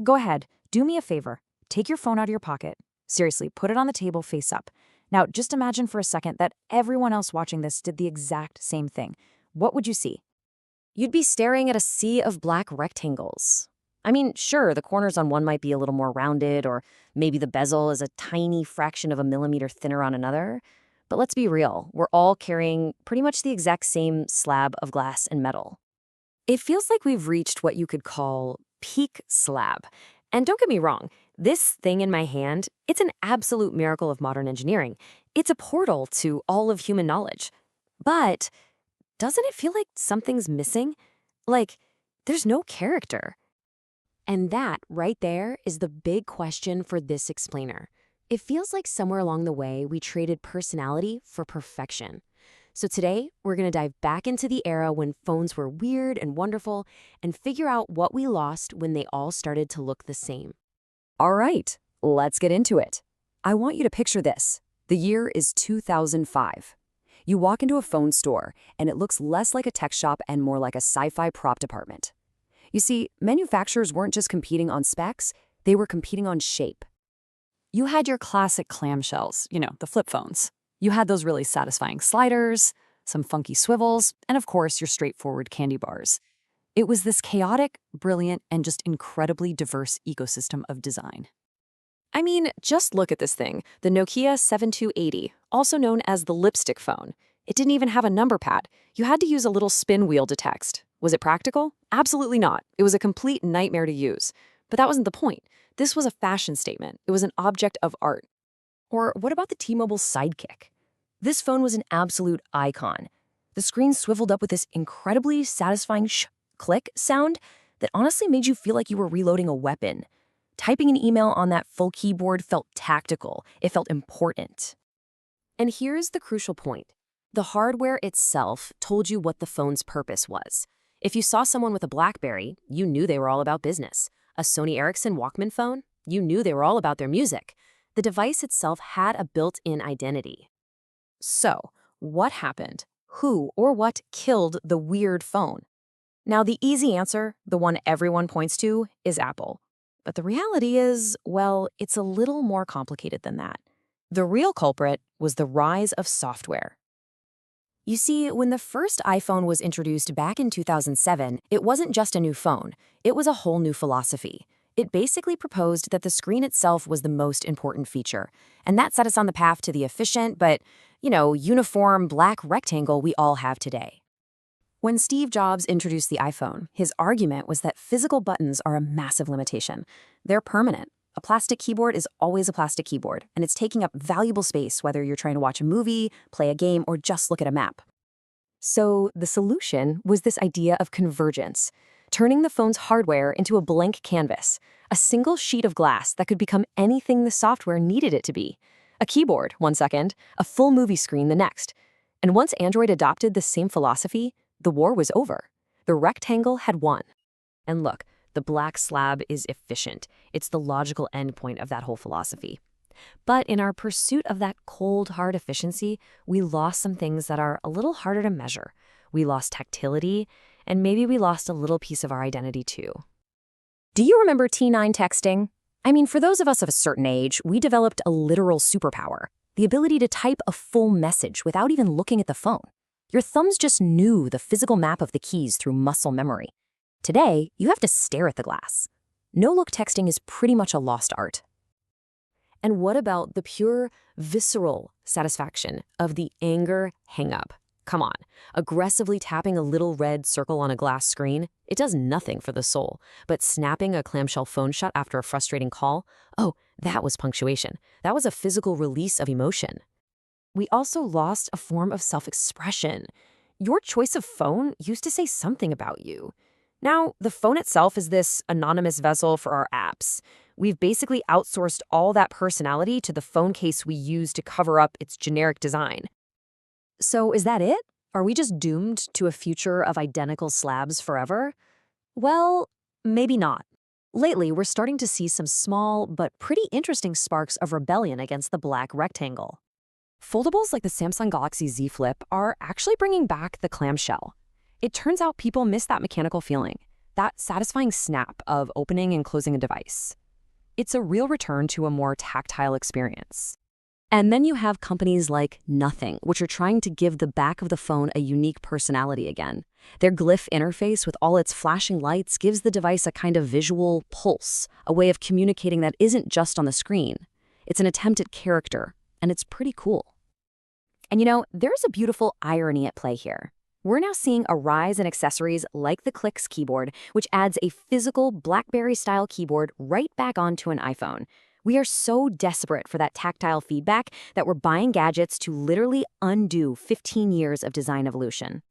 Go ahead, do me a favor. Take your phone out of your pocket. Seriously, put it on the table face up. Now, just imagine for a second that everyone else watching this did the exact same thing. What would you see? You'd be staring at a sea of black rectangles. I mean, sure, the corners on one might be a little more rounded, or maybe the bezel is a tiny fraction of a millimeter thinner on another. But let's be real, we're all carrying pretty much the exact same slab of glass and metal. It feels like we've reached what you could call peak slab. And don't get me wrong, this thing in my hand, it's an absolute miracle of modern engineering. It's a portal to all of human knowledge. But doesn't it feel like something's missing? Like, there's no character. And that, right there, is the big question for this explainer. It feels like somewhere along the way we traded personality for perfection. So today, we're going to dive back into the era when phones were weird and wonderful and figure out what we lost when they all started to look the same. All right, let's get into it. I want you to picture this. The year is 2005. You walk into a phone store, and it looks less like a tech shop and more like a sci-fi prop department. You see, manufacturers weren't just competing on specs, they were competing on shape. You had your classic clamshells, the flip phones. You had those really satisfying sliders, some funky swivels, and of course, your straightforward candy bars. It was this chaotic, brilliant, and just incredibly diverse ecosystem of design. I mean, just look at this thing, the Nokia 7280, also known as the lipstick phone. It didn't even have a number pad. You had to use a little spin wheel to text. Was it practical? Absolutely not. It was a complete nightmare to use. But that wasn't the point. This was a fashion statement. It was an object of art. Or what about the T-Mobile Sidekick? This phone was an absolute icon. The screen swiveled up with this incredibly satisfying click sound that honestly made you feel like you were reloading a weapon. Typing an email on that full keyboard felt tactical. It felt important. And here's the crucial point. The hardware itself told you what the phone's purpose was. If you saw someone with a BlackBerry, you knew they were all about business. A Sony Ericsson Walkman phone, you knew they were all about their music. The device itself had a built-in identity. So, what happened? Who or what killed the weird phone? Now, the easy answer, the one everyone points to, is Apple. But the reality is, well, it's a little more complicated than that. The real culprit was the rise of software. You see, when the first iPhone was introduced back in 2007, it wasn't just a new phone. It was a whole new philosophy. It basically proposed that the screen itself was the most important feature, and that set us on the path to the efficient but, uniform black rectangle we all have today. When Steve Jobs introduced the iPhone, his argument was that physical buttons are a massive limitation. They're permanent. A plastic keyboard is always a plastic keyboard, and it's taking up valuable space whether you're trying to watch a movie, play a game, or just look at a map. So the solution was this idea of convergence, turning the phone's hardware into a blank canvas, a single sheet of glass that could become anything the software needed it to be. A keyboard, one second, a full movie screen the next. And once Android adopted the same philosophy, the war was over. The rectangle had won. And look, the black slab is efficient. It's the logical endpoint of that whole philosophy. But in our pursuit of that cold, hard efficiency, we lost some things that are a little harder to measure. We lost tactility, and maybe we lost a little piece of our identity too. Do you remember T9 texting? I mean, for those of us of a certain age, we developed a literal superpower, the ability to type a full message without even looking at the phone. Your thumbs just knew the physical map of the keys through muscle memory. Today, you have to stare at the glass. No-look texting is pretty much a lost art. And what about the pure, visceral satisfaction of the anger hang-up? Come on, aggressively tapping a little red circle on a glass screen, it does nothing for the soul. But snapping a clamshell phone shut after a frustrating call, oh, that was punctuation. That was a physical release of emotion. We also lost a form of self-expression. Your choice of phone used to say something about you. Now, the phone itself is this anonymous vessel for our apps. We've basically outsourced all that personality to the phone case we use to cover up its generic design. So is that it? Are we just doomed to a future of identical slabs forever? Well, maybe not. Lately, we're starting to see some small but pretty interesting sparks of rebellion against the black rectangle. Foldables like the Samsung Galaxy Z Flip are actually bringing back the clamshell. It turns out people miss that mechanical feeling. that satisfying snap of opening and closing a device. It's a real return to a more tactile experience. And then you have companies like Nothing, which are trying to give the back of the phone a unique personality again. Their glyph interface with all its flashing lights gives the device a kind of visual pulse, a way of communicating that isn't just on the screen. It's an attempt at character, and it's pretty cool. And you know, there's a beautiful irony at play here. We're now seeing a rise in accessories like the Clix keyboard, which adds a physical BlackBerry-style keyboard right back onto an iPhone. We are so desperate for that tactile feedback that we're buying gadgets to literally undo 15 years of design evolution.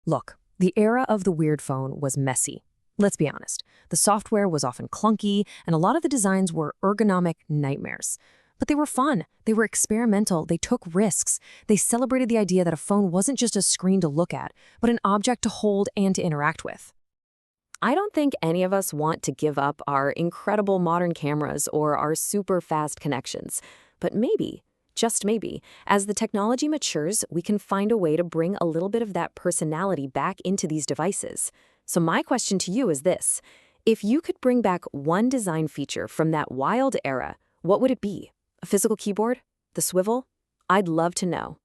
Look, the era of the weird phone was messy. Let's be honest. The software was often clunky, and a lot of the designs were ergonomic nightmares. But they were fun. They were experimental. They took risks. They celebrated the idea that a phone wasn't just a screen to look at, but an object to hold and to interact with. I don't think any of us want to give up our incredible modern cameras or our super fast connections. But maybe, just maybe, as the technology matures, we can find a way to bring a little bit of that personality back into these devices. So my question to you is this. If you could bring back one design feature from that wild era, what would it be? A physical keyboard? The swivel? I'd love to know.